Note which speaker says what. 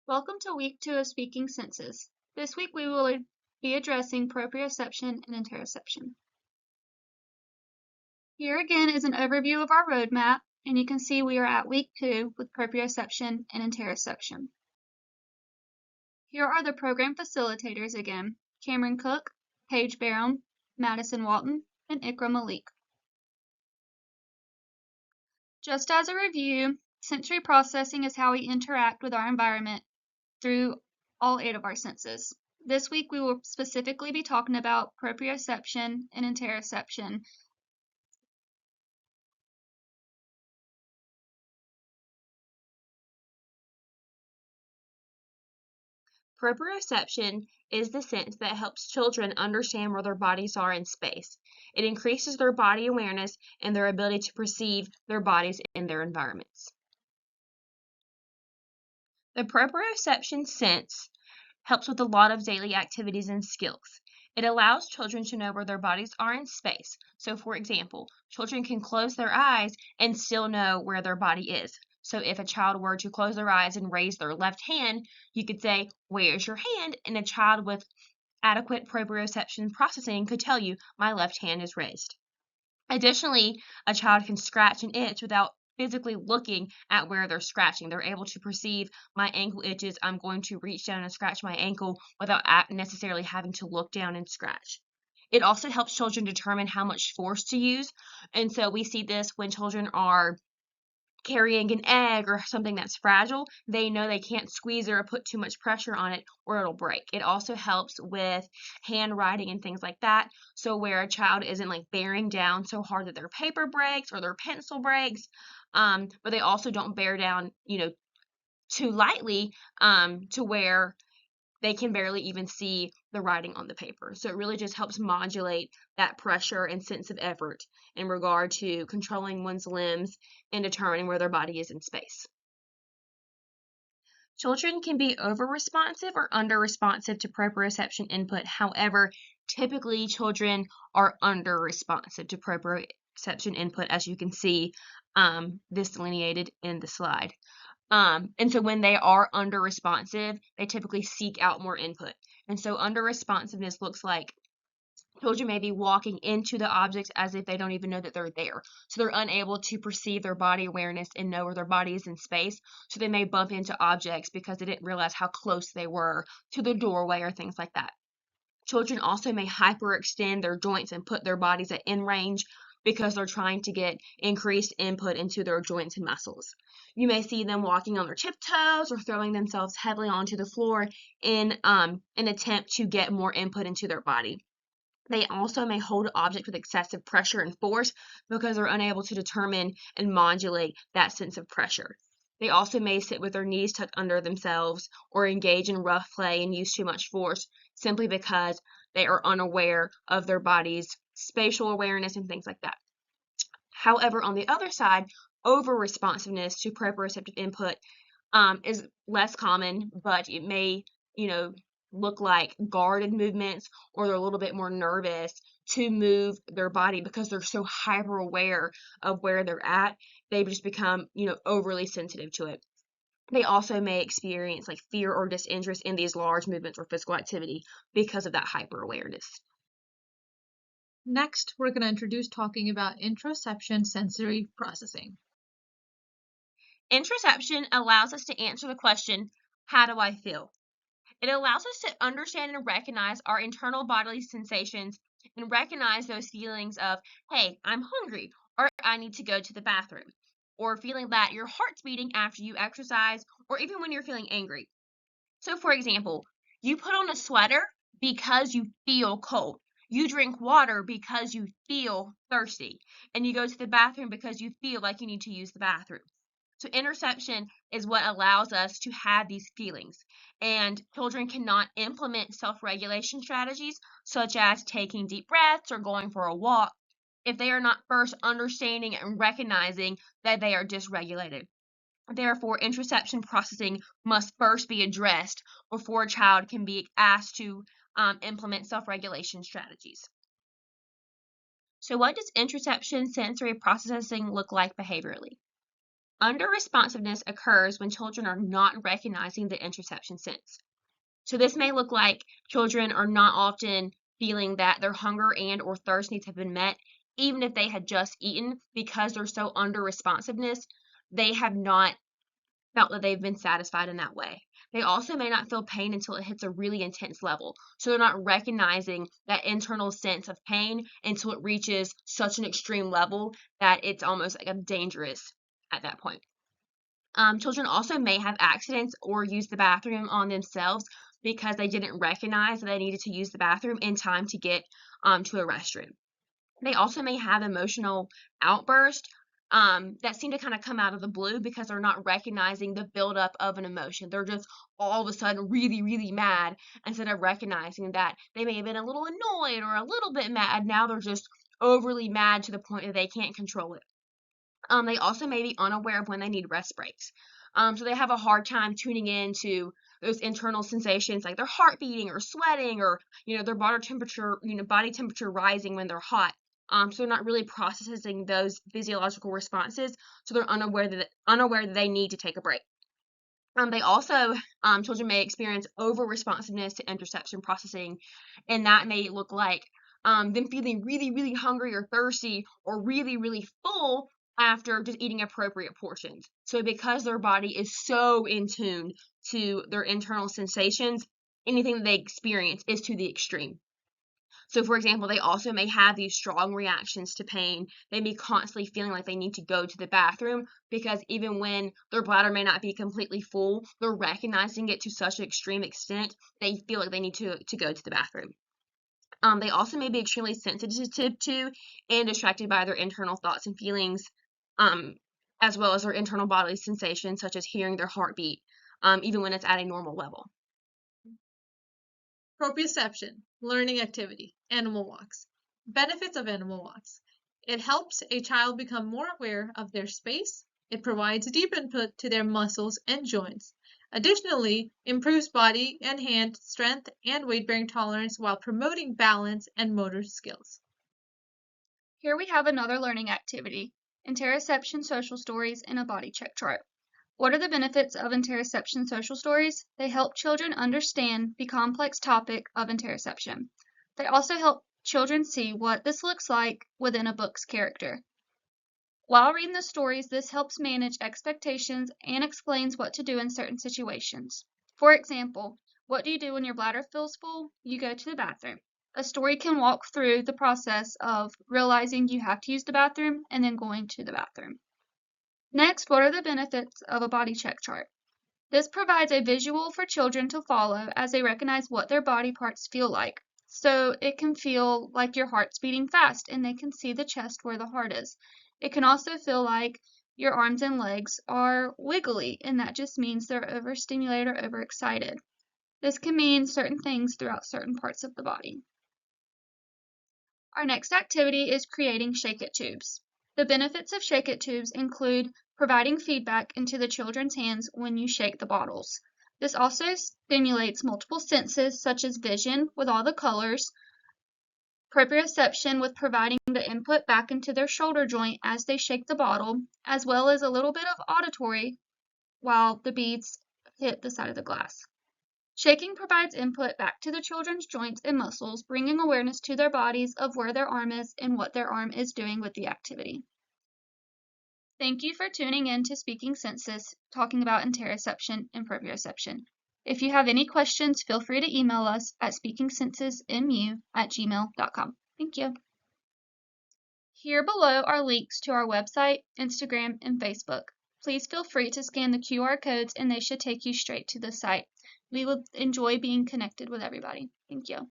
Speaker 1: Welcome to week 2 of Speaking Senses. This week we will be addressing proprioception and interoception. Here again is an overview of our roadmap, and you can see we are at week 2 with proprioception and interoception. Here are the program facilitators again: Cameron Cook, Paige Barron, Madison Walton, and Ikra Malik. Just as a review, sensory processing is how we interact with our environment through all 8 of our senses. This week we will specifically be talking about proprioception and interoception.
Speaker 2: Proprioception is the sense that helps children understand where their bodies are in space. It increases their body awareness and their ability to perceive their bodies in their environments. The proprioception sense helps with a lot of daily activities and skills. It allows children to know where their bodies are in space. So, for example, children can close their eyes and still know where their body is. So if a child were to close their eyes and raise their left hand, you could say, "Where's your hand?" And a child with adequate proprioception processing could tell you, "My left hand is raised." Additionally, a child can scratch and itch without physically looking at where they're scratching. They're able to perceive, "My ankle itches, I'm going to reach down and scratch my ankle," without necessarily having to look down and scratch. It also helps children determine how much force to use. And so we see this when children are carrying an egg or something that's fragile. They know they can't squeeze or put too much pressure on it or it'll break. It also helps with handwriting and things like that. So where a child isn't like bearing down so hard that their paper breaks or their pencil breaks, but they also don't bear down, too lightly, to where they can barely even see the writing on the paper. So it really just helps modulate that pressure and sense of effort in regard to controlling one's limbs and determining where their body is in space. Children can be over-responsive or under-responsive to proprioception input. However, typically children are under-responsive to proprioception input, as you can see this delineated in the slide. And so when they are under-responsive, they typically seek out more input. And so under-responsiveness looks like children may be walking into the objects as if they don't even know that they're there. So they're unable to perceive their body awareness and know where their body is in space. So they may bump into objects because they didn't realize how close they were to the doorway or things like that. Children also may hyperextend their joints and put their bodies at end range because they're trying to get increased input into their joints and muscles. You may see them walking on their tiptoes or throwing themselves heavily onto the floor in an attempt to get more input into their body. They also may hold an object with excessive pressure and force because they're unable to determine and modulate that sense of pressure. They also may sit with their knees tucked under themselves or engage in rough play and use too much force simply because they are unaware of their body's spatial awareness and things like that. However, on the other side, over-responsiveness to proprioceptive input is less common, but it may, look like guarded movements, or they're a little bit more nervous to move their body because they're so hyper aware of where they're at. They just become, overly sensitive to it. They also may experience like fear or disinterest in these large movements or physical activity because of that hyper awareness.
Speaker 3: Next, we're going to introduce talking about interoception sensory processing.
Speaker 2: Interoception allows us to answer the question, "How do I feel?" It allows us to understand and recognize our internal bodily sensations and recognize those feelings of, "Hey, I'm hungry," or "I need to go to the bathroom," or feeling that your heart's beating after you exercise, or even when you're feeling angry. So, for example, you put on a sweater because you feel cold. You drink water because you feel thirsty. And you go to the bathroom because you feel like you need to use the bathroom. So interoception is what allows us to have these feelings. And children cannot implement self-regulation strategies such as taking deep breaths or going for a walk if they are not first understanding and recognizing that they are dysregulated. Therefore, interoception processing must first be addressed before a child can be asked to implement self-regulation strategies. So what does interoception sensory processing look like behaviorally? Under-responsiveness occurs when children are not recognizing the interoception sense. So this may look like children are not often feeling that their hunger and or thirst needs have been met, even if they had just eaten, because they're so under responsiveness, they have not felt that they've been satisfied in that way. They also may not feel pain until it hits a really intense level. So they're not recognizing that internal sense of pain until it reaches such an extreme level that it's almost like dangerous at that point. Children also may have accidents or use the bathroom on themselves because they didn't recognize that they needed to use the bathroom in time to get to a restroom. They also may have emotional outbursts that seem to kind of come out of the blue because they're not recognizing the buildup of an emotion. They're just all of a sudden really, really mad instead of recognizing that they may have been a little annoyed or a little bit mad. Now they're just overly mad to the point that they can't control it. They also may be unaware of when they need rest breaks. So they have a hard time tuning in to those internal sensations like their heart beating or sweating or, their body temperature rising when they're hot. So they're not really processing those physiological responses. So they're unaware that they need to take a break. They also, children may experience over-responsiveness to interoception processing, and that may look like them feeling really, really hungry or thirsty or really, really full after just eating appropriate portions. So because their body is so in tune to their internal sensations, anything that they experience is to the extreme. So, for example, they also may have these strong reactions to pain. They may constantly feeling like they need to go to the bathroom because even when their bladder may not be completely full, they're recognizing it to such an extreme extent, they feel like they need to go to the bathroom. They also may be extremely sensitive to and distracted by their internal thoughts and feelings, as well as their internal bodily sensations, such as hearing their heartbeat, even when it's at a normal level.
Speaker 3: Proprioception, learning activity, animal walks. Benefits of animal walks. It helps a child become more aware of their space. It provides deep input to their muscles and joints. Additionally, improves body and hand strength and weight-bearing tolerance while promoting balance and motor skills.
Speaker 1: Here we have another learning activity, interoception social stories in a body check chart. What are the benefits of interoception social stories? They help children understand the complex topic of interoception. They also help children see what this looks like within a book's character. While reading the stories, this helps manage expectations and explains what to do in certain situations. For example, what do you do when your bladder feels full? You go to the bathroom. A story can walk through the process of realizing you have to use the bathroom and then going to the bathroom. Next, what are the benefits of a body check chart? This provides a visual for children to follow as they recognize what their body parts feel like. So it can feel like your heart's beating fast and they can see the chest where the heart is. It can also feel like your arms and legs are wiggly, and that just means they're overstimulated or overexcited. This can mean certain things throughout certain parts of the body. Our next activity is creating shake-it tubes. The benefits of shake-it tubes include providing feedback into the children's hands when you shake the bottles. This also stimulates multiple senses such as vision with all the colors, proprioception with providing the input back into their shoulder joint as they shake the bottle, as well as a little bit of auditory while the beads hit the side of the glass. Shaking provides input back to the children's joints and muscles, bringing awareness to their bodies of where their arm is and what their arm is doing with the activity. Thank you for tuning in to Speaking Senses, talking about interoception and proprioception. If you have any questions, feel free to email us at speakingsensesmu@gmail.com. Thank you. Here below are links to our website, Instagram, and Facebook. Please feel free to scan the QR codes and they should take you straight to the site. We would enjoy being connected with everybody. Thank you.